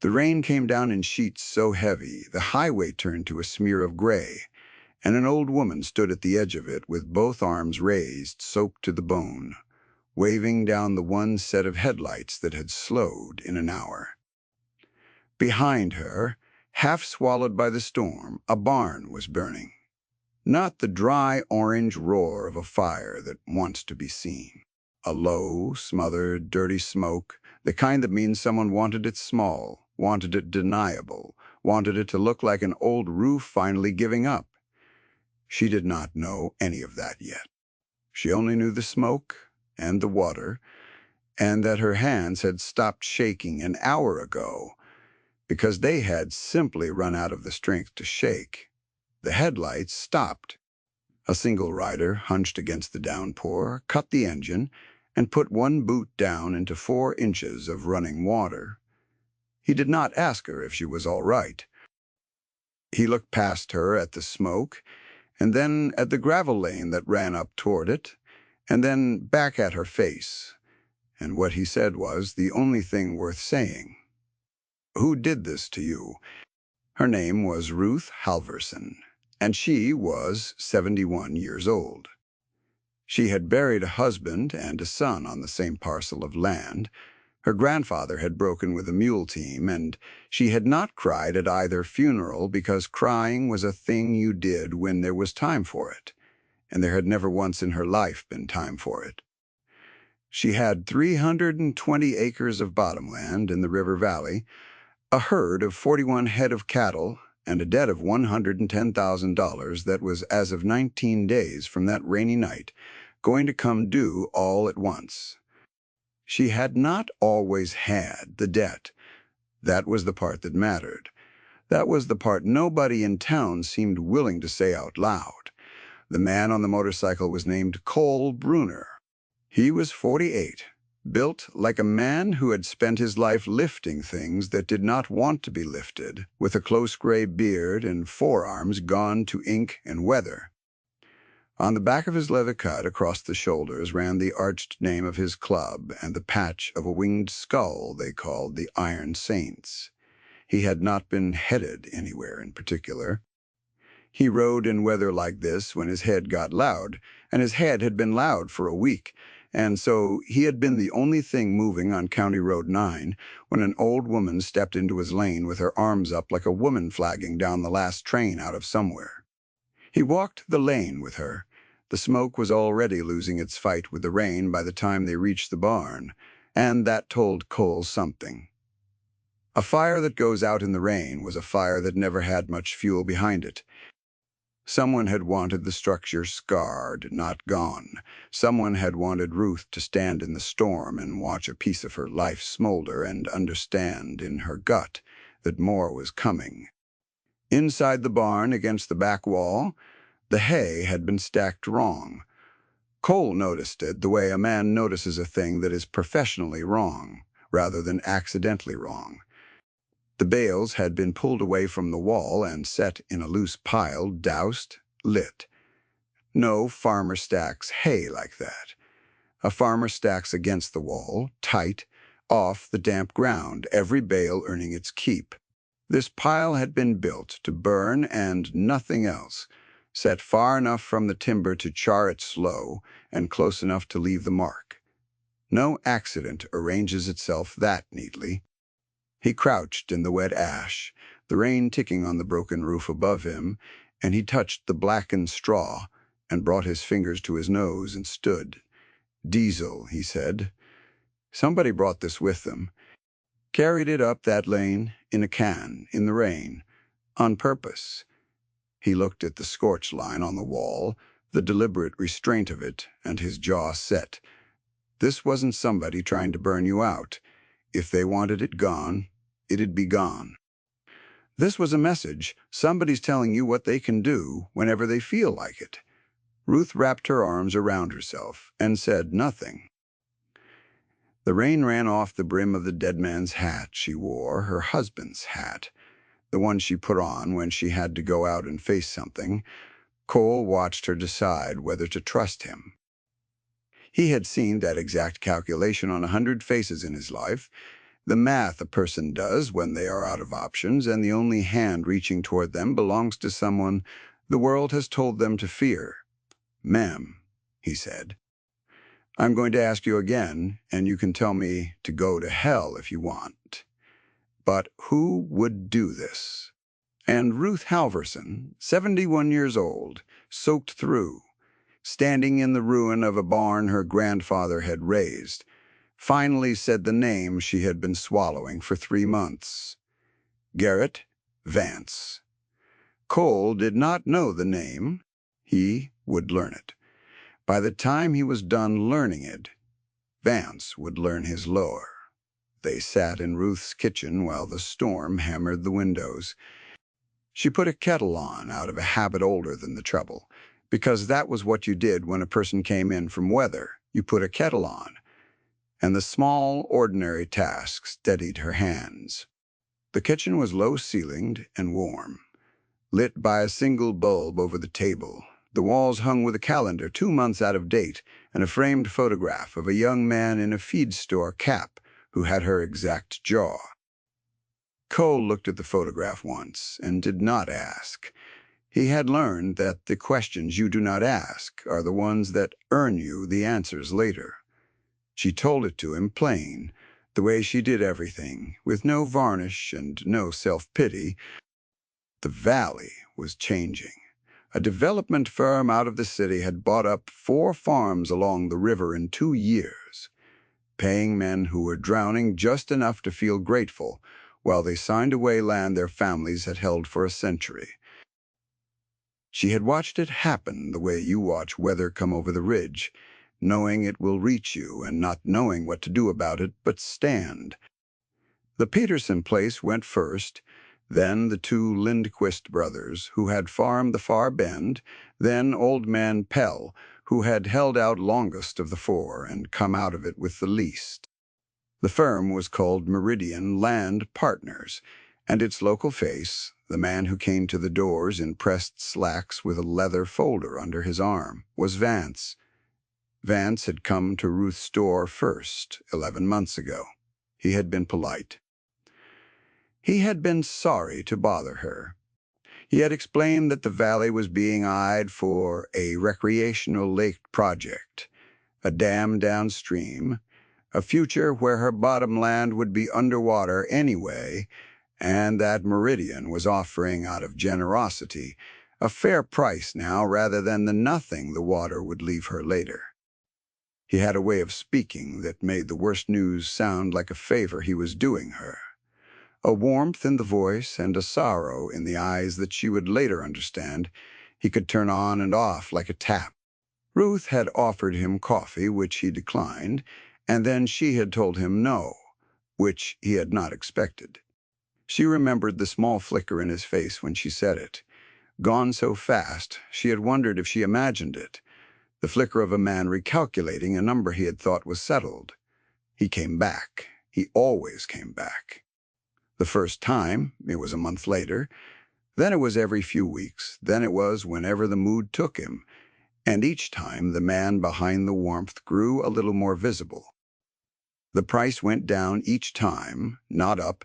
The rain came down in sheets so heavy the highway turned to a smear of gray, and an old woman stood at the edge of it with both arms raised, soaked to the bone, waving down the one set of headlights that had slowed in an hour. Behind her, half swallowed by the storm, a barn was burning. Not the dry orange roar of a fire that wants to be seen. A low, smothered, dirty smoke, the kind that means someone wanted it small, wanted it deniable, wanted it to look like an old roof finally giving up. She did not know any of that yet. She only knew the smoke and the water, and that her hands had stopped shaking an hour ago because they had simply run out of the strength to shake. The headlights stopped. A single rider, hunched against the downpour, cut the engine and put one boot down into 4 inches of running water. He did not ask her if she was all right. He looked past her at the smoke, and then at the gravel lane that ran up toward it, and then back at her face. And what he said was the only thing worth saying. "Who did this to you?" Her name was Ruth Halverson, and she was 71 years old. She had buried a husband and a son on the same parcel of land. Her grandfather had broken with a mule team, and she had not cried at either funeral because crying was a thing you did when there was time for it, and there had never once in her life been time for it. She had 320 acres of bottomland in the river valley, a herd of 41 head of cattle, and a debt of $110,000 that was, as of 19 days from that rainy night, going to come due all at once. She had not always had the debt. That was the part that mattered. That was the part nobody in town seemed willing to say out loud. The man on the motorcycle was named Cole Bruner. He was 48, built like a man who had spent his life lifting things that did not want to be lifted, with a close gray beard and forearms gone to ink and weather. On the back of his leather cut across the shoulders ran the arched name of his club and the patch of a winged skull they called the Iron Saints. He had not been headed anywhere in particular. He rode in weather like this when his head got loud, and his head had been loud for a week, and so he had been the only thing moving on County Road 9 when an old woman stepped into his lane with her arms up like a woman flagging down the last train out of somewhere. He walked the lane with her. The smoke was already losing its fight with the rain by the time they reached the barn, and that told Cole something. A fire that goes out in the rain was a fire that never had much fuel behind it. Someone had wanted the structure scarred, not gone. Someone had wanted Ruth to stand in the storm and watch a piece of her life smolder and understand in her gut that more was coming. Inside the barn, against the back wall, the hay had been stacked wrong. Cole noticed it the way a man notices a thing that is professionally wrong, rather than accidentally wrong. The bales had been pulled away from the wall and set in a loose pile, doused, lit. No farmer stacks hay like that. A farmer stacks against the wall, tight, off the damp ground, every bale earning its keep. This pile had been built to burn and nothing else, set far enough from the timber to char it slow and close enough to leave the mark. No accident arranges itself that neatly. He crouched in the wet ash, the rain ticking on the broken roof above him, and he touched the blackened straw and brought his fingers to his nose and stood. "Diesel," he said. "Somebody brought this with them. Carried it up that lane in a can in the rain, on purpose." He looked at the scorch line on the wall, the deliberate restraint of it, and his jaw set. This wasn't somebody trying to burn you out. If they wanted it gone, it'd be gone. This was a message. Somebody's telling you what they can do whenever they feel like it. Ruth wrapped her arms around herself and said nothing. The rain ran off the brim of the dead man's hat she wore, her husband's hat, the one she put on when she had to go out and face something. Cole watched her decide whether to trust him. He had seen that exact calculation on 100 faces in his life. The math a person does when they are out of options and the only hand reaching toward them belongs to someone the world has told them to fear. "Ma'am," he said, "I'm going to ask you again, and you can tell me to go to hell if you want. But who would do this?" And Ruth Halverson, 71 years old, soaked through, standing in the ruin of a barn her grandfather had raised, finally said the name she had been swallowing for 3 months. Garrett Vance. Cole did not know the name. He would learn it. By the time he was done learning it, Vance would learn his lore. They sat in Ruth's kitchen while the storm hammered the windows. She put a kettle on out of a habit older than the trouble, because that was what you did when a person came in from weather. You put a kettle on, and the small, ordinary task steadied her hands. The kitchen was low-ceilinged and warm, lit by a single bulb over the table. The walls hung with a calendar 2 months out of date and a framed photograph of a young man in a feed store cap who had her exact jaw. Cole looked at the photograph once and did not ask. He had learned that the questions you do not ask are the ones that earn you the answers later. She told it to him plain, the way she did everything, with no varnish and no self-pity. The valley was changing. A development firm out of the city had bought up 4 farms along the river in 2 years, paying men who were drowning just enough to feel grateful while they signed away land their families had held for a century. She had watched it happen the way you watch weather come over the ridge, knowing it will reach you and not knowing what to do about it but stand. The Peterson place went first, then the 2 Lindquist brothers, who had farmed the far bend, then old man Pell, who had held out longest of the 4 and come out of it with the least. The firm was called Meridian Land Partners, and its local face, the man who came to the doors in pressed slacks with a leather folder under his arm, was Vance. Vance had come to Ruth's store first, 11 months ago. He had been polite. He had been sorry to bother her. He had explained that the valley was being eyed for a recreational lake project, a dam downstream, a future where her bottom land would be underwater anyway, and that Meridian was offering out of generosity a fair price now rather than the nothing the water would leave her later. He had a way of speaking that made the worst news sound like a favor he was doing her, a warmth in the voice and a sorrow in the eyes that she would later understand he could turn on and off like a tap. Ruth had offered him coffee, which he declined, and then she had told him no, which he had not expected. She remembered the small flicker in his face when she said it. Gone so fast, she had wondered if she imagined it, the flicker of a man recalculating a number he had thought was settled. He came back. He always came back. The first time, it was a month later. Then it was every few weeks. Then it was whenever the mood took him. And each time the man behind the warmth grew a little more visible. The price went down each time, not up,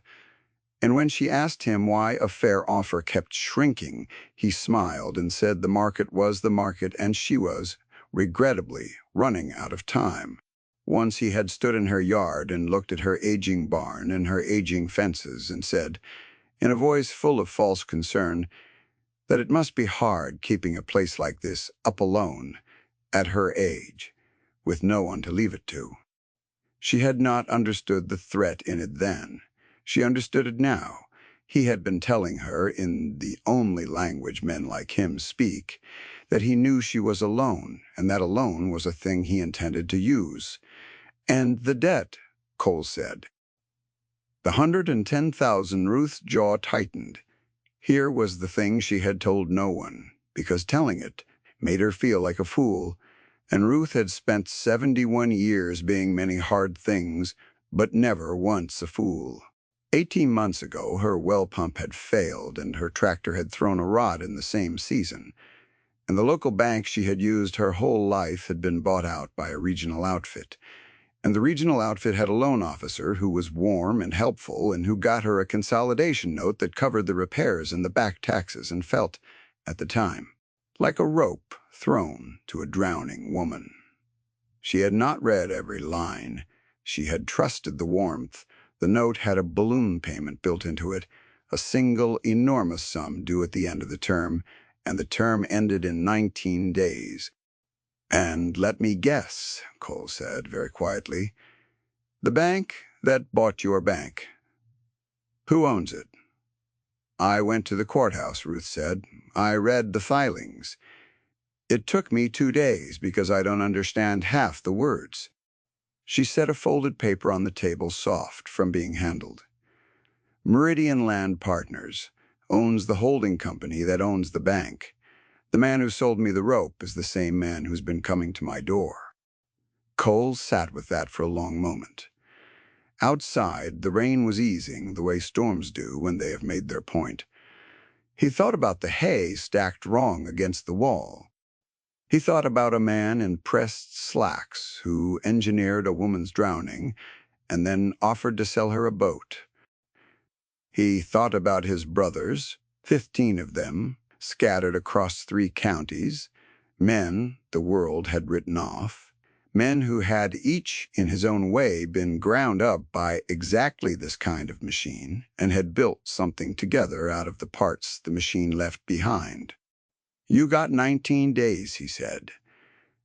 and when she asked him why a fair offer kept shrinking, he smiled and said the market was the market and she was, regrettably, running out of time. Once he had stood in her yard and looked at her aging barn and her aging fences and said, in a voice full of false concern, that it must be hard keeping a place like this up alone, at her age, with no one to leave it to. She had not understood the threat in it then. She understood it now. He had been telling her, in the only language men like him speak, that he knew she was alone, and that alone was a thing he intended to use. And the debt, Cole said. The 110,000. Ruth's jaw tightened. Here was the thing she had told no one, because telling it made her feel like a fool, and Ruth had spent 71 years being many hard things, but never once a fool. 18 months ago, her well pump had failed and her tractor had thrown a rod in the same season, and the local bank she had used her whole life had been bought out by a regional outfit, And the regional outfit had a loan officer who was warm and helpful and who got her a consolidation note that covered the repairs and the back taxes and felt, at the time, like a rope thrown to a drowning woman. She had not read every line. She had trusted the warmth. The note had a balloon payment built into it, a single enormous sum due at the end of the term, and the term ended in 19 days. "And let me guess," Cole said very quietly, "the bank that bought your bank. Who owns it?" "I went to the courthouse," Ruth said. "I read the filings. It took me 2 days because I don't understand half the words." She set a folded paper on the table, soft from being handled. "Meridian Land Partners owns the holding company that owns the bank. The man who sold me the rope is the same man who's been coming to my door." Cole sat with that for a long moment. Outside, the rain was easing, the way storms do when they have made their point. He thought about the hay stacked wrong against the wall. He thought about a man in pressed slacks who engineered a woman's drowning and then offered to sell her a boat. He thought about his brothers, 15 of them, scattered across 3 counties, men the world had written off, men who had each, in his own way, been ground up by exactly this kind of machine and had built something together out of the parts the machine left behind. "You got 19 days, he said.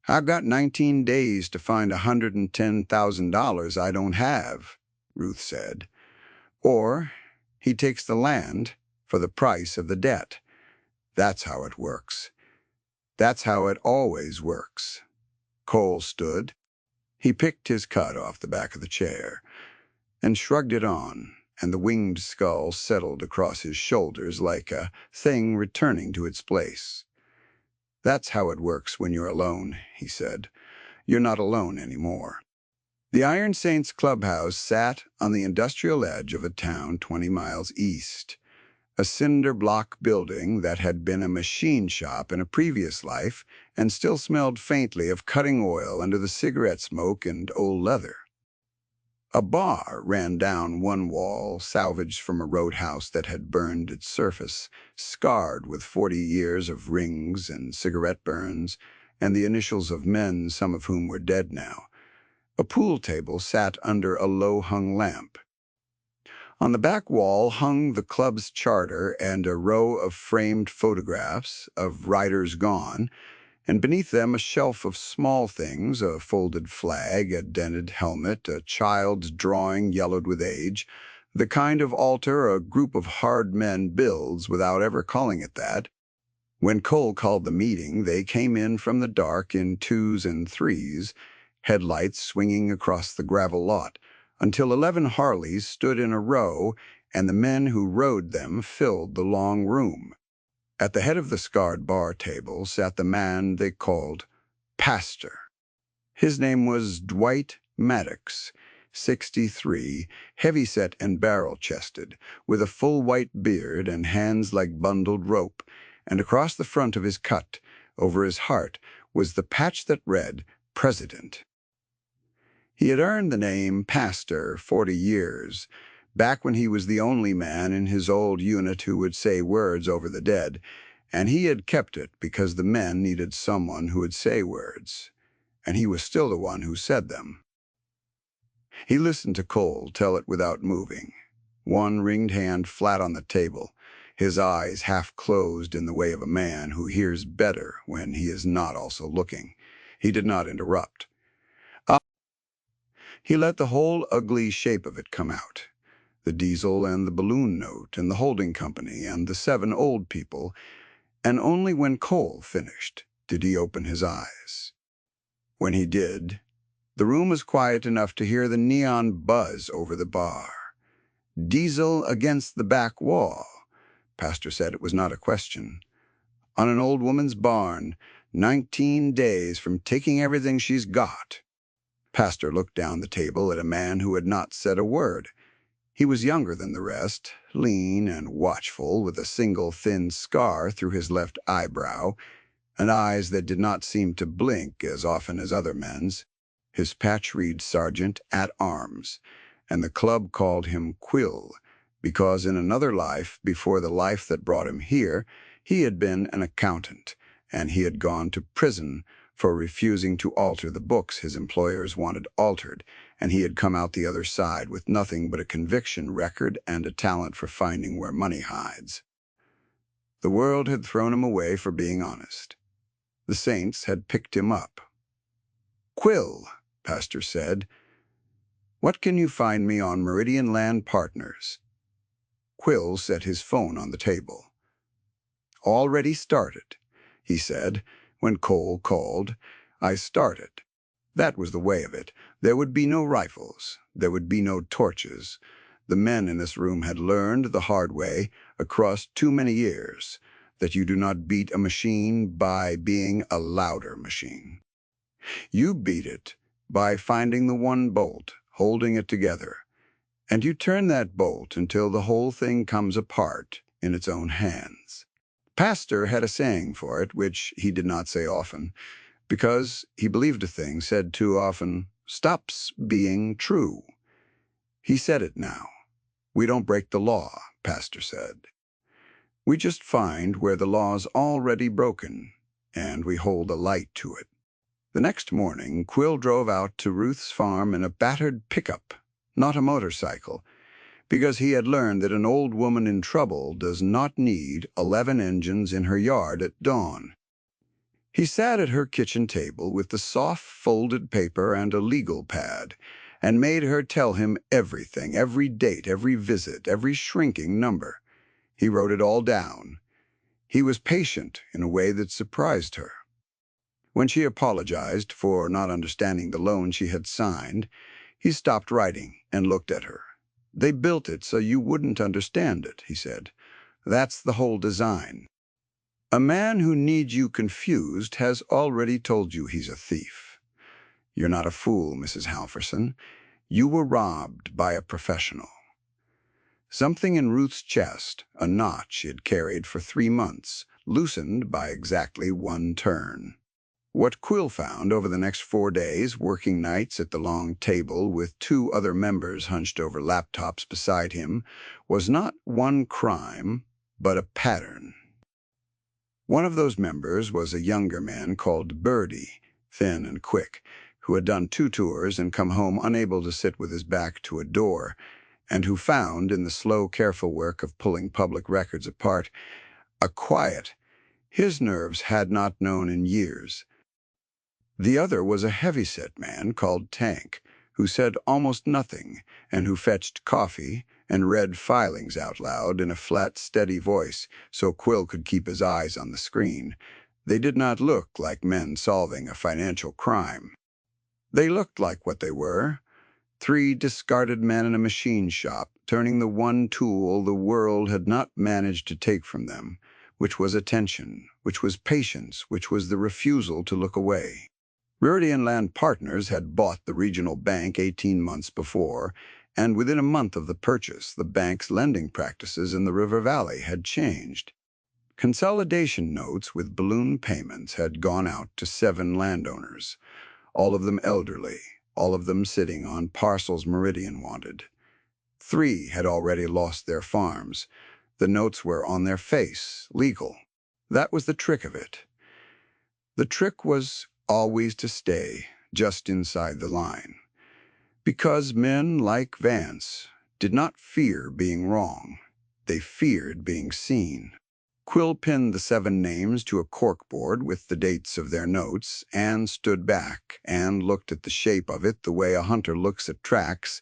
"I've got 19 days to find $110,000 I don't have," Ruth said. "Or he takes the land for the price of the debt. That's how it works. That's how it always works." Cole stood. He picked his cut off the back of the chair and shrugged it on, and the winged skull settled across his shoulders like a thing returning to its place. "That's how it works when you're alone," he said. "You're not alone anymore." The Iron Saints clubhouse sat on the industrial edge of a town 20 miles east, a cinder block building that had been a machine shop in a previous life and still smelled faintly of cutting oil under the cigarette smoke and old leather. A bar ran down one wall, salvaged from a roadhouse that had burned its surface, scarred with 40 years of rings and cigarette burns, and the initials of men, some of whom were dead now. A pool table sat under a low-hung lamp. On the back wall hung the club's charter and a row of framed photographs of riders gone, and beneath them a shelf of small things, a folded flag, a dented helmet, a child's drawing yellowed with age, the kind of altar a group of hard men builds without ever calling it that. When Cole called the meeting, they came in from the dark in 2s and 3s, headlights swinging across the gravel lot, until 11 Harleys stood in a row and the men who rode them filled the long room. At the head of the scarred bar table sat the man they called Pastor. His name was Dwight Maddox, 63, heavy-set and barrel-chested, with a full white beard and hands like bundled rope, and across the front of his cut, over his heart, was the patch that read, President. He had earned the name Pastor 40 years, back when he was the only man in his old unit who would say words over the dead, and he had kept it because the men needed someone who would say words, and he was still the one who said them. He listened to Cole tell it without moving, one ringed hand flat on the table, his eyes half closed in the way of a man who hears better when he is not also looking. He did not interrupt. He let the whole ugly shape of it come out, the diesel and the balloon note and the holding company and the 7 old people, and only when Cole finished did he open his eyes. When he did, the room was quiet enough to hear the neon buzz over the bar. "Diesel against the back wall." Pastor said it was not a question. "On an old woman's barn, 19 days from taking everything she's got." Pastor looked down the table at a man who had not said a word. He was younger than the rest, lean and watchful, with a single thin scar through his left eyebrow, and eyes that did not seem to blink as often as other men's. His patch read Sergeant at Arms, and the club called him Quill because in another life, before the life that brought him here, he had been an accountant, and he had gone to prison for refusing to alter the books his employers wanted altered, and he had come out the other side with nothing but a conviction record and a talent for finding where money hides. The world had thrown him away for being honest. The saints had picked him up. "Quill," Pastor said, "what can you find me on Meridian Land Partners?" Quill set his phone on the table. "Already started," he said. "When Cole called, I started." That was the way of it. There would be no rifles. There would be no torches. The men in this room had learned the hard way, across too many years, that you do not beat a machine by being a louder machine. You beat it by finding the one bolt, holding it together, and you turn that bolt until the whole thing comes apart in its own hands. Pastor had a saying for it, which he did not say often, because he believed a thing said too often stops being true. He said it now. "We don't break the law," Pastor said. "We just find where the law's already broken, and we hold a light to it." The next morning, Quill drove out to Ruth's farm in a battered pickup, not a motorcycle, because he had learned that an old woman in trouble does not need 11 engines in her yard at dawn. He sat at her kitchen table with the soft folded paper and a legal pad, and made her tell him everything, every date, every visit, every shrinking number. He wrote it all down. He was patient in a way that surprised her. When she apologized for not understanding the loan she had signed, he stopped writing and looked at her. "They built it so you wouldn't understand it," he said. "That's the whole design. A man who needs you confused has already told you he's a thief. You're not a fool, Mrs. Halverson. You were robbed by a professional." Something in Ruth's chest, a knot she had carried for 3 months, loosened by exactly one turn. What Quill found over the next 4 days, working nights at the long table with 2 other members hunched over laptops beside him, was not one crime, but a pattern. One of those members was a younger man called Birdie, thin and quick, who had done 2 tours and come home unable to sit with his back to a door, and who found, in the slow, careful work of pulling public records apart, a quiet his nerves had not known in years. The other was a heavy-set man called Tank, who said almost nothing, and who fetched coffee and read filings out loud in a flat, steady voice so Quill could keep his eyes on the screen. They did not look like men solving a financial crime. They looked like what they were: 3 discarded men in a machine shop, turning the one tool the world had not managed to take from them, which was attention, which was patience, which was the refusal to look away. Meridian Land Partners had bought the regional bank 18 months before, and within a month of the purchase, the bank's lending practices in the River Valley had changed. Consolidation notes with balloon payments had gone out to 7 landowners, all of them elderly, all of them sitting on parcels Meridian wanted. 3 had already lost their farms. The notes were on their face, legal. That was the trick of it. The trick was always to stay just inside the line, because men like Vance did not fear being wrong. They feared being seen. Quill pinned the 7 names to a corkboard with the dates of their notes and stood back and looked at the shape of it the way a hunter looks at tracks,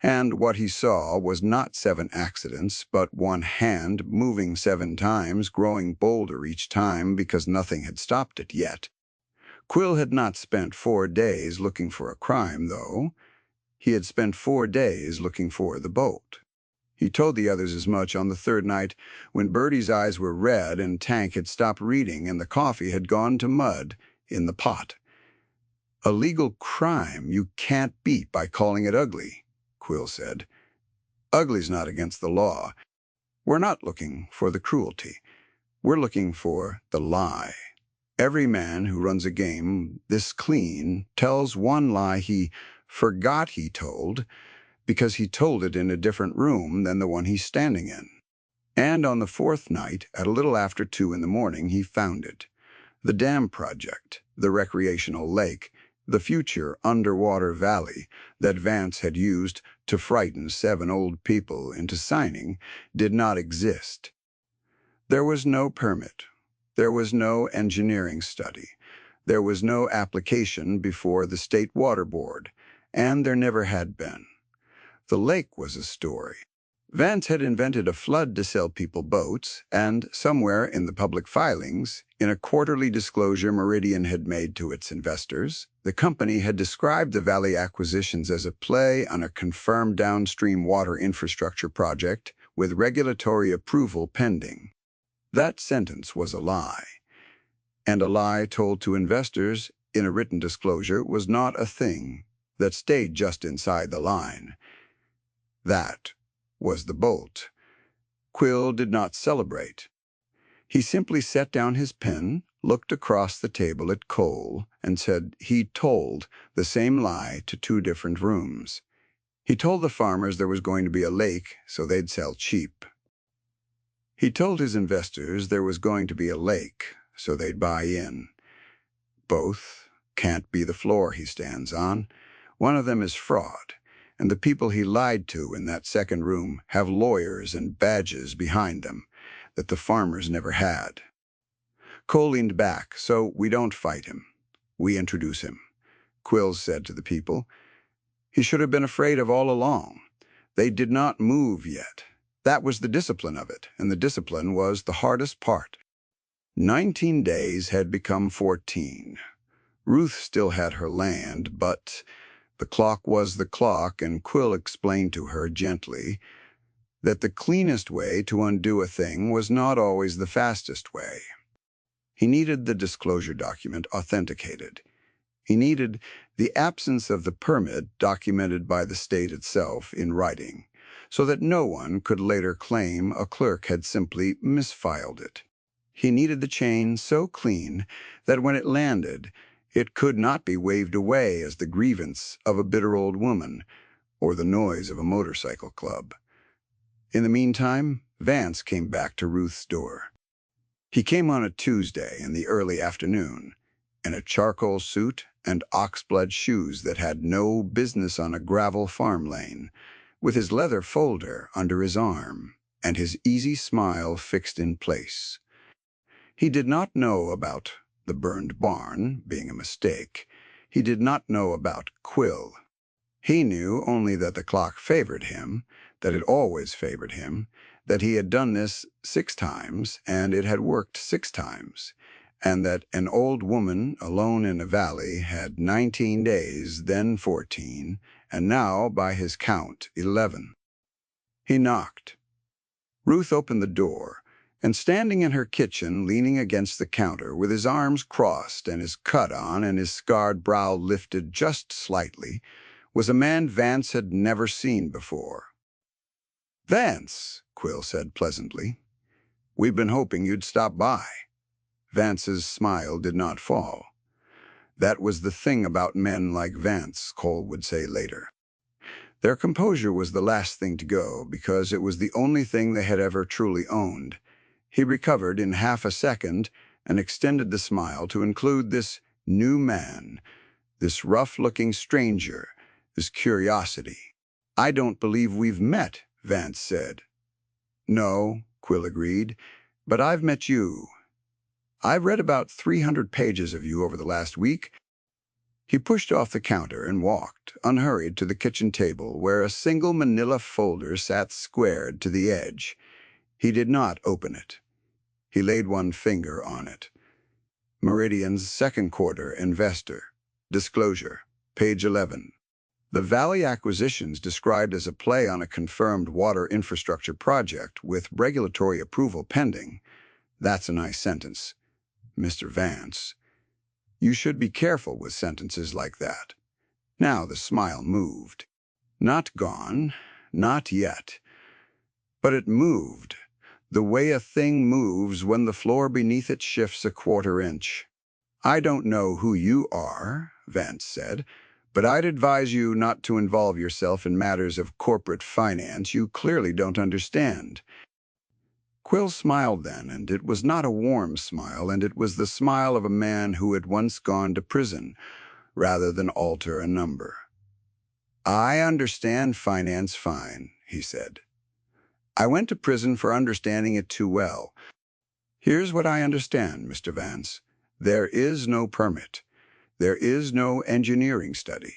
and what he saw was not 7 accidents, but one hand moving 7 times, growing bolder each time because nothing had stopped it yet. Quill had not spent 4 days looking for a crime, though. He had spent 4 days looking for the boat. He told the others as much on the 3rd night, when Birdie's eyes were red and Tank had stopped reading and the coffee had gone to mud in the pot. "A legal crime you can't beat by calling it ugly," Quill said. "Ugly's not against the law. We're not looking for the cruelty. We're looking for the lie. Every man who runs a game this clean tells one lie he forgot he told because he told it in a different room than the one he's standing in. And on the fourth night, at a little after 2 in the morning, he found it. The dam project, the recreational lake, the future underwater valley that Vance had used to frighten 7 old people into signing did not exist. There was no permit. There was no engineering study. There was no application before the State Water Board, and there never had been. The lake was a story. Vance had invented a flood to sell people boats, and somewhere in the public filings, in a quarterly disclosure Meridian had made to its investors, the company had described the Valley acquisitions as a play on a confirmed downstream water infrastructure project with regulatory approval pending. That sentence was a lie, and a lie told to investors in a written disclosure was not a thing that stayed just inside the line. That was the bolt. Quill did not celebrate. He simply set down his pen, looked across the table at Cole, and said he'd told the same lie to 2 different rooms. He told the farmers there was going to be a lake so they'd sell cheap. He told his investors there was going to be a lake so they'd buy in. Both can't be the floor he stands on. One of them is fraud, and the people he lied to in that second room have lawyers and badges behind them that the farmers never had. Cole leaned back, so we don't fight him. We introduce him. Quill said to the people. He should have been afraid of all along. They did not move yet. That was the discipline of it, and the discipline was the hardest part. 19 days had become 14. Ruth still had her land, but the clock was the clock, and Quill explained to her gently that the cleanest way to undo a thing was not always the fastest way. He needed the disclosure document authenticated. He needed the absence of the permit documented by the state itself in writing, so that no one could later claim a clerk had simply misfiled it. He needed the chain so clean that when it landed, it could not be waved away as the grievance of a bitter old woman or the noise of a motorcycle club. In the meantime, Vance came back to Ruth's door. He came on a Tuesday in the early afternoon, in a charcoal suit and oxblood shoes that had no business on a gravel farm lane, with his leather folder under his arm and his easy smile fixed in place. He did not know about the burned barn being a mistake. He did not know about Quill. He knew only that the clock favored him, that it always favored him, that he had done this 6 times, and it had worked 6 times, and that an old woman alone in a valley had 19 days, then 14, and now, by his count, 11. He knocked. Ruth opened the door, and standing in her kitchen, leaning against the counter, with his arms crossed and his cut on and his scarred brow lifted just slightly, was a man Vance had never seen before. "Vance," Quill said pleasantly. "We've been hoping you'd stop by." Vance's smile did not fall. That was the thing about men like Vance, Cole would say later. Their composure was the last thing to go because it was the only thing they had ever truly owned. He recovered in half a second and extended the smile to include this new man, this rough-looking stranger, this curiosity. "I don't believe we've met," Vance said. "No," Quill agreed, "but I've met you. I've read about 300 pages of you over the last week." He pushed off the counter and walked, unhurried, to the kitchen table where a single manila folder sat squared to the edge. He did not open it. He laid one finger on it. Meridian's second quarter investor. Disclosure. Page 11. The Valley acquisitions described as a play on a confirmed water infrastructure project with regulatory approval pending. That's a nice sentence, Mr. Vance. You should be careful with sentences like that. Now the smile moved. Not gone, not yet. But it moved, the way a thing moves when the floor beneath it shifts a quarter inch. I don't know who you are, Vance said, but I'd advise you not to involve yourself in matters of corporate finance you clearly don't understand. Quill smiled then, and it was not a warm smile, and it was the smile of a man who had once gone to prison, rather than alter a number. I understand finance fine, he said. I went to prison for understanding it too well. Here's what I understand, Mr. Vance. There is no permit. There is no engineering study.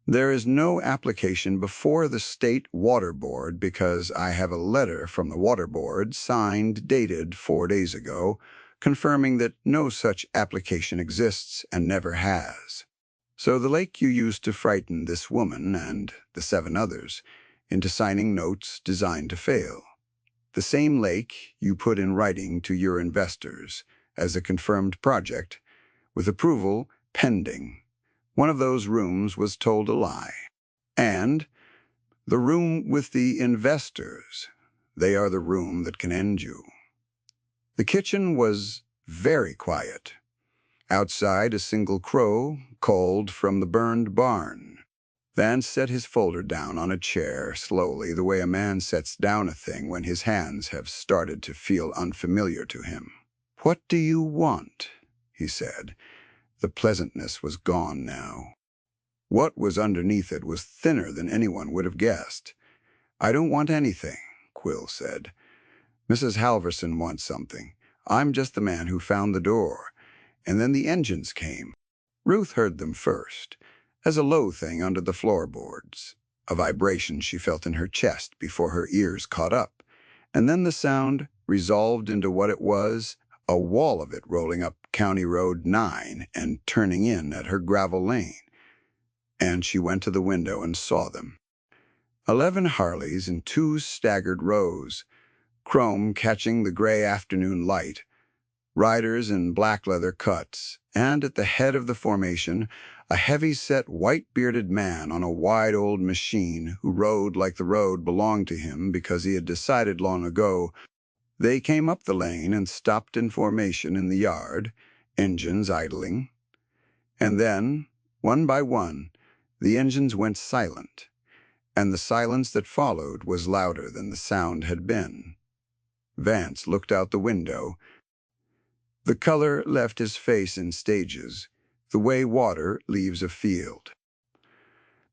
There is no application before the State Water Board because I have a letter from the Water Board signed, dated 4 days ago, confirming that no such application exists and never has. So the lake you used to frighten this woman and the 7 others into signing notes designed to fail. The same lake you put in writing to your investors as a confirmed project, with approval pending. One of those rooms was told a lie. And the room with the investors, they are the room that can end you. The kitchen was very quiet. Outside, a single crow called from the burned barn. Vance set his folder down on a chair slowly, the way a man sets down a thing when his hands have started to feel unfamiliar to him. "What do you want?" he said. The pleasantness was gone now. What was underneath it was thinner than anyone would have guessed. "I don't want anything," Quill said. "Mrs. Halverson wants something. I'm just the man who found the door." And then the engines came. Ruth heard them first, as a low thing under the floorboards. A vibration she felt in her chest before her ears caught up. And then the sound resolved into what it was, a wall of it rolling up County Road 9 and turning in at her gravel lane. And she went to the window and saw them. 11 Harleys in 2 staggered rows, chrome catching the gray afternoon light, riders in black leather cuts, and at the head of the formation, a heavy-set, white-bearded man on a wide old machine who rode like the road belonged to him because he had decided long ago. They came up the lane and stopped in formation in the yard, engines idling. And then, one by one, the engines went silent, and the silence that followed was louder than the sound had been. Vance looked out the window. The color left his face in stages, the way water leaves a field.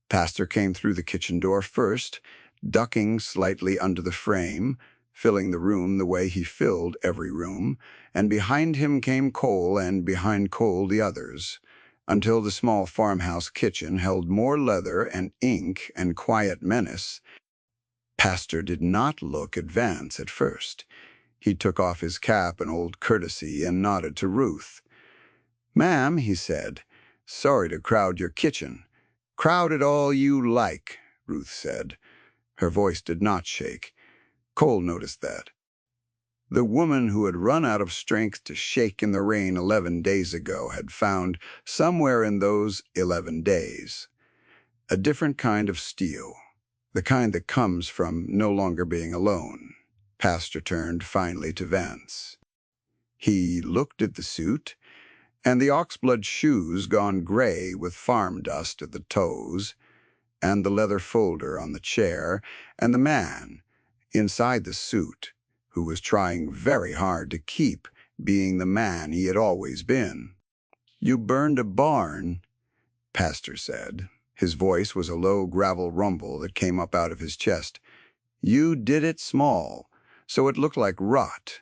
Pastor came through the kitchen door first, ducking slightly under the frame, filling the room the way he filled every room, and behind him came Cole, and behind Cole the others, until the small farmhouse kitchen held more leather and ink and quiet menace. Pastor did not look at Vance at first. He took off his cap in old courtesy and nodded to Ruth. "Ma'am," he said, "sorry to crowd your kitchen." "Crowd it all you like," Ruth said. Her voice did not shake. Cole noticed that. The woman who had run out of strength to shake in the rain 11 days ago had found, somewhere in those 11 days, a different kind of steel, the kind that comes from no longer being alone. Pastor turned finally to Vance. He looked at the suit, and the oxblood shoes gone gray with farm dust at the toes, and the leather folder on the chair, and the man inside the suit who was trying very hard to keep being the man he had always been. "You burned a barn," Pastor said. His voice was a low gravel rumble that came up out of his chest. "You did it small, so it looked like rot.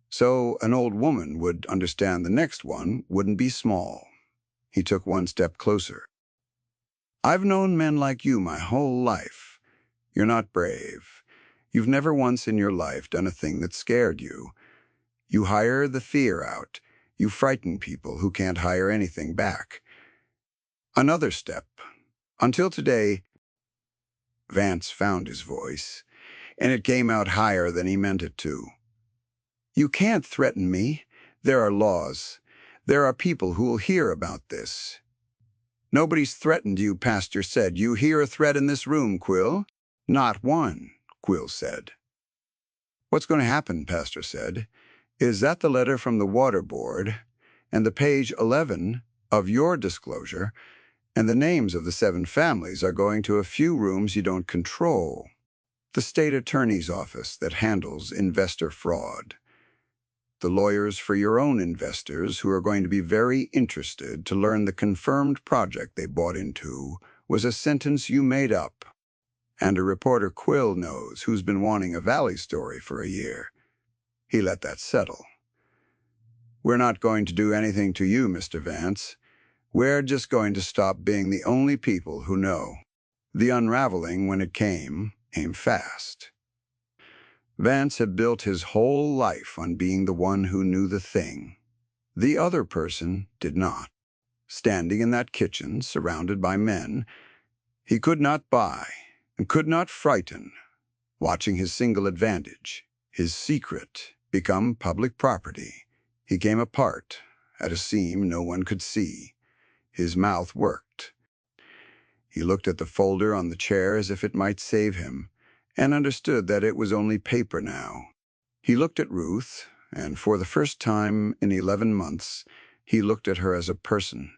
So an old woman would understand the next one wouldn't be small." He took one step closer. "I've known men like you my whole life. You're not brave. You've never once in your life done a thing that scared you. You hire the fear out. You frighten people who can't hire anything back. Another step. Until today," Vance found his voice, and it came out higher than he meant it to. "You can't threaten me. There are laws. There are people who will hear about this." "Nobody's threatened you," Pastor said. "You hear a threat in this room, Quill?" "Not one," Quill said. "What's going to happen?" Pastor said. "Is that the letter from the water board?" and the page 11 of your disclosure, and the names of the 7 families are going to a few rooms you don't control. The state attorney's office that handles investor fraud. The lawyers for your own investors who are going to be very interested to learn the confirmed project they bought into was a sentence you made up. And a reporter Quill knows who's been wanting a Valley story for a year. He let that settle. We're not going to do anything to you, Mr. Vance. We're just going to stop being the only people who know. The unraveling, when it came fast. Vance had built his whole life on being the one who knew the thing. The other person did not. Standing in that kitchen, surrounded by men, he could not buy and could not frighten, watching his single advantage, his secret, become public property. He came apart, at a seam no one could see. His mouth worked. He looked at the folder on the chair as if it might save him, and understood that it was only paper now. He looked at Ruth, and for the first time in 11 months, he looked at her as a person,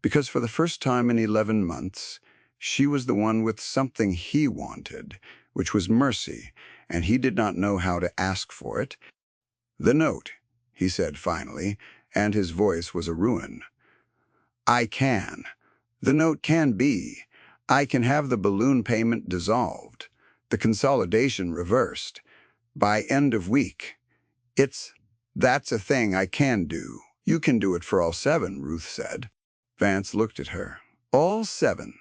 because for the first time in 11 months, she was the one with something he wanted, which was mercy, and he did not know how to ask for it. "The note," he said finally, and his voice was a ruin. "I can. The note can be. I can have the balloon payment dissolved, the consolidation reversed, by end of week. That's a thing I can do. You can do it for all 7, Ruth said. Vance looked at her. "All 7,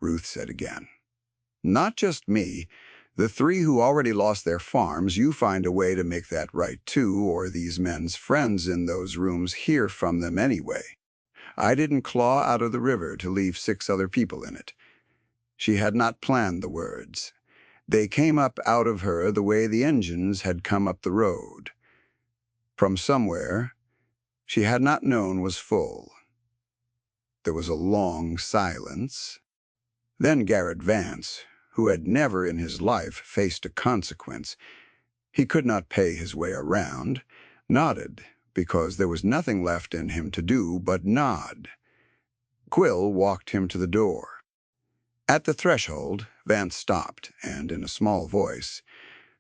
Ruth said again. "Not just me. The 3 who already lost their farms, you find a way to make that right too, or these men's friends in those rooms hear from them anyway. I didn't claw out of the river to leave 6 other people in it." She had not planned the words. They came up out of her the way the engines had come up the road. From somewhere she had not known was full. There was a long silence. Then Garrett Vance, who had never in his life faced a consequence, he could not pay his way around, nodded, because there was nothing left in him to do but nod. Quill walked him to the door. At the threshold, Vance stopped, and in a small voice,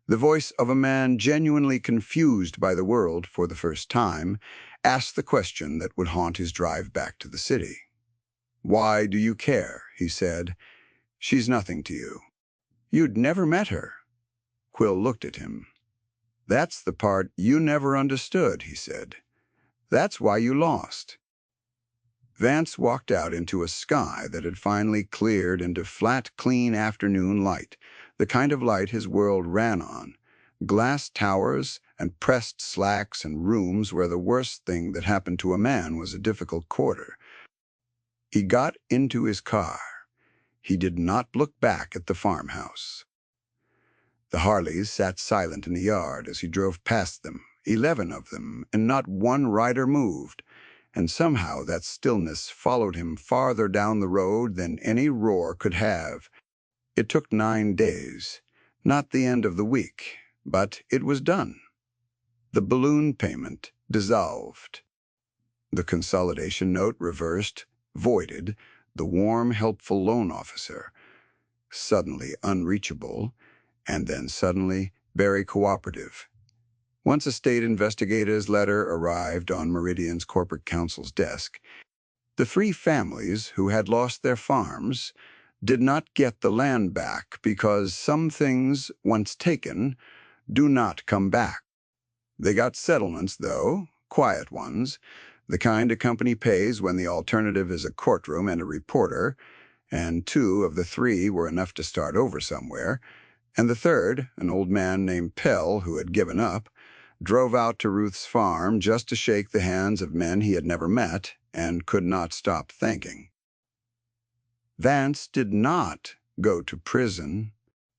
the voice of a man genuinely confused by the world for the first time, asked the question that would haunt his drive back to the city. "Why do you care?" he said. "She's nothing to you. You'd never met her." Quill looked at him. "That's the part you never understood," he said. "That's why you lost." Vance walked out into a sky that had finally cleared into flat, clean afternoon light, the kind of light his world ran on, glass towers and pressed slacks and rooms where the worst thing that happened to a man was a difficult quarter. He got into his car. He did not look back at the farmhouse. The Harleys sat silent in the yard as he drove past them, 11 of them, and not one rider moved. And somehow that stillness followed him farther down the road than any roar could have. It took 9 days, not the end of the week, but it was done. The balloon payment dissolved. The consolidation note reversed, voided, the warm, helpful loan officer, suddenly unreachable, and then suddenly very cooperative. Once a state investigator's letter arrived on Meridian's corporate counsel's desk, the 3 families who had lost their farms did not get the land back because some things, once taken, do not come back. They got settlements, though, quiet ones, the kind a company pays when the alternative is a courtroom and a reporter, and 2 of the 3 were enough to start over somewhere, and the third, an old man named Pell who had given up, drove out to Ruth's farm just to shake the hands of men he had never met and could not stop thanking. Vance did not go to prison.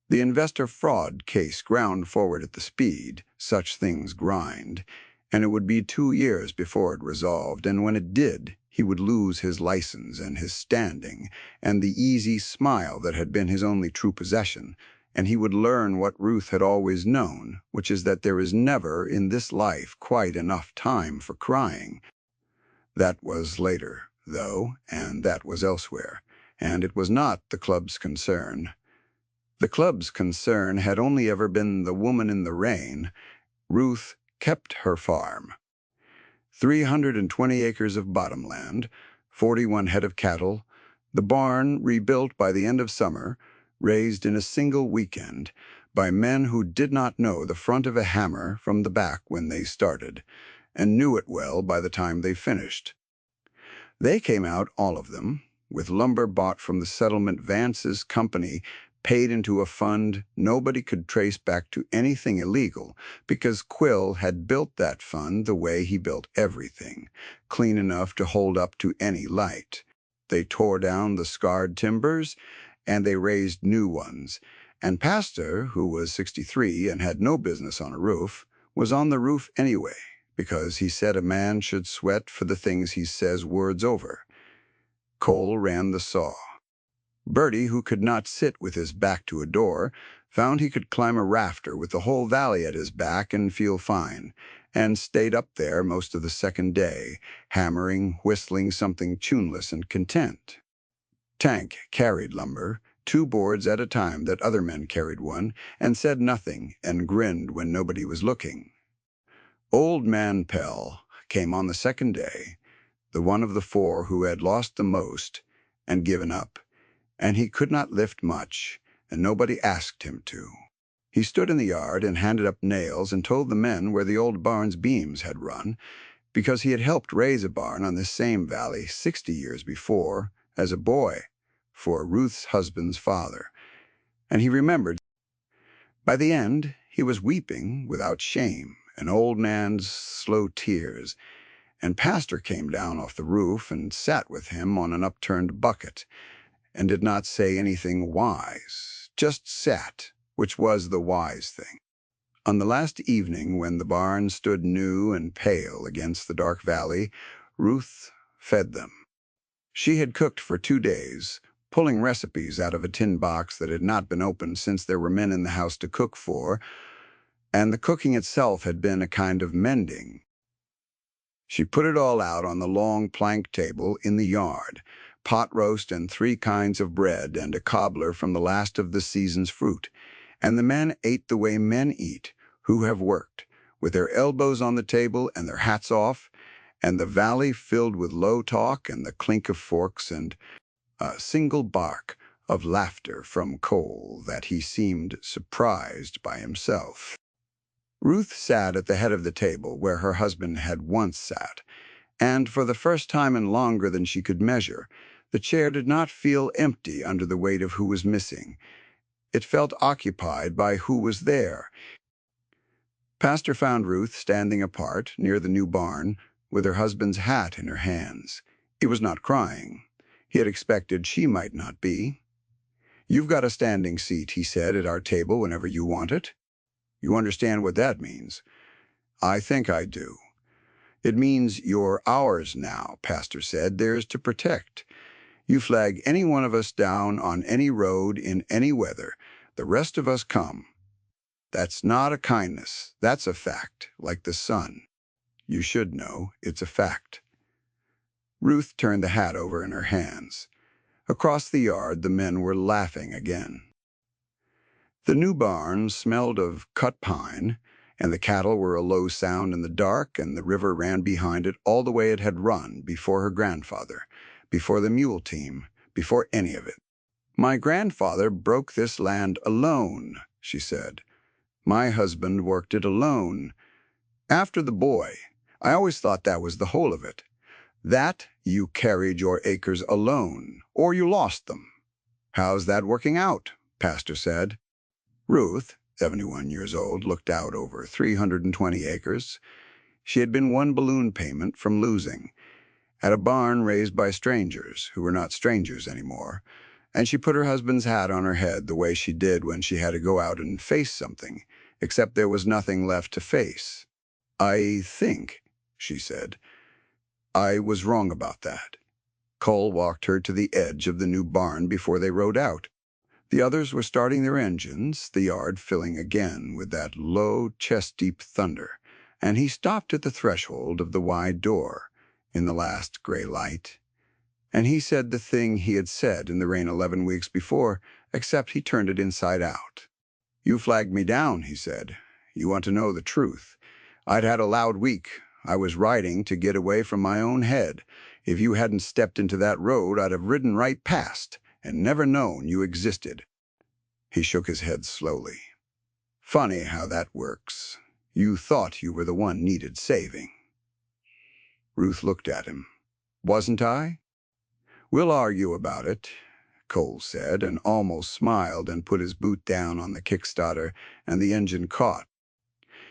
The investor fraud case ground forward at the speed such things grind, and it would be 2 years before it resolved, and when it did, he would lose his license and his standing and the easy smile that had been his only true possession, and he would learn what Ruth had always known, which is that there is never in this life quite enough time for crying. That was later, though, and that was elsewhere, and it was not the club's concern. The club's concern had only ever been the woman in the rain. Ruth kept her farm. 320 acres of bottomland, 41 head of cattle, the barn rebuilt by the end of summer, raised in a single weekend by men who did not know the front of a hammer from the back when they started, and knew it well by the time they finished. They came out, all of them, with lumber bought from the settlement Vance's company, paid into a fund nobody could trace back to anything illegal, because Quill had built that fund the way he built everything, clean enough to hold up to any light. They tore down the scarred timbers, and they raised new ones, and Pastor, who was 63 and had no business on a roof, was on the roof anyway, because he said a man should sweat for the things he says words over. Cole ran the saw. Bertie, who could not sit with his back to a door, found he could climb a rafter with the whole valley at his back and feel fine, and stayed up there most of the second day, hammering, whistling something tuneless and content. Tank carried lumber, 2 boards at a time that other men carried one, and said nothing and grinned when nobody was looking. Old Man Pell came on the second day, the one of the 4 who had lost the most and given up, and he could not lift much, and nobody asked him to. He stood in the yard and handed up nails and told the men where the old barn's beams had run, because he had helped raise a barn on this same valley 60 years before as a boy for Ruth's husband's father, and he remembered. By the end, he was weeping without shame, an old man's slow tears, and Pastor came down off the roof and sat with him on an upturned bucket, and did not say anything wise, just sat, which was the wise thing. On the last evening, when the barn stood new and pale against the dark valley, Ruth fed them. She had cooked for 2 days, pulling recipes out of a tin box that had not been opened since there were men in the house to cook for, and the cooking itself had been a kind of mending. She put it all out on the long plank table in the yard, pot roast and 3 kinds of bread and a cobbler from the last of the season's fruit, and the men ate the way men eat who have worked, with their elbows on the table and their hats off, and the valley filled with low talk and the clink of forks and a single bark of laughter from Cole that he seemed surprised by himself. Ruth sat at the head of the table where her husband had once sat, and for the first time in longer than she could measure, the chair did not feel empty under the weight of who was missing. It felt occupied by who was there. Pastor found Ruth standing apart near the new barn with her husband's hat in her hands. He was not crying. He had expected she might not be. "You've got a standing seat," he said, "at our table whenever you want it. You understand what that means?" "I think I do." "It means you're ours now," Pastor said. "There's to protect. You flag any one of us down on any road in any weather. The rest of us come. That's not a kindness. That's a fact, like the sun. You should know it's a fact." Ruth turned the hat over in her hands. Across the yard, the men were laughing again. The new barn smelled of cut pine, and the cattle were a low sound in the dark, and the river ran behind it all the way it had run before her grandfather, before the mule team, before any of it. "My grandfather broke this land alone," she said. "My husband worked it alone. After the boy, I always thought that was the whole of it. That you carried your acres alone, or you lost them." "How's that working out?" Pastor said. Ruth, 71 years old, looked out over 320 acres. She had been one balloon payment from losing, at a barn raised by strangers who were not strangers anymore, and she put her husband's hat on her head the way she did when she had to go out and face something, except there was nothing left to face. "I think," she said, "I was wrong about that." Cole walked her to the edge of the new barn before they rode out. The others were starting their engines, the yard filling again with that low, chest-deep thunder, and he stopped at the threshold of the wide door, in the last gray light. And he said the thing he had said in the rain 11 weeks before, except he turned it inside out. "You flagged me down," he said. "You want to know the truth. I'd had a loud week. I was riding to get away from my own head. If you hadn't stepped into that road, I'd have ridden right past and never known you existed." He shook his head slowly. "Funny how that works. You thought you were the one needed saving." Ruth looked at him. "Wasn't I?" "We'll argue about it," Cole said, and almost smiled and put his boot down on the kickstarter, and the engine caught.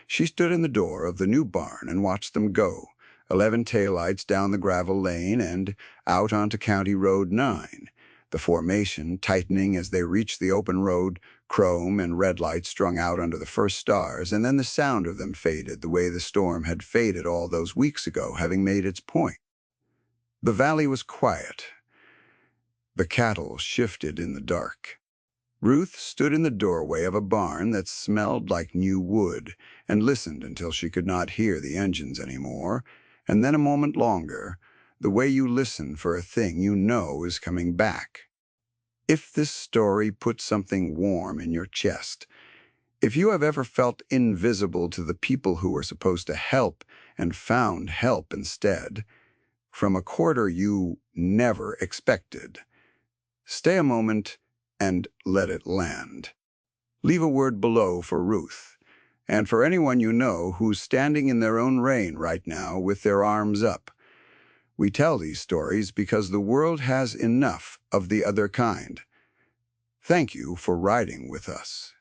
She stood in the door of the new barn and watched them go, 11 taillights down the gravel lane and out onto County Road 9, the formation tightening as they reached the open road, chrome and red lights strung out under the first stars, and then the sound of them faded the way the storm had faded all those weeks ago, having made its point. The valley was quiet. The cattle shifted in the dark. Ruth stood in the doorway of a barn that smelled like new wood and listened until she could not hear the engines anymore, and then a moment longer, the way you listen for a thing you know is coming back. If this story put something warm in your chest, if you have ever felt invisible to the people who were supposed to help and found help instead, from a quarter you never expected, stay a moment and let it land. Leave a word below for Ruth, and for anyone you know who's standing in their own rain right now with their arms up. We tell these stories because the world has enough of the other kind. Thank you for riding with us.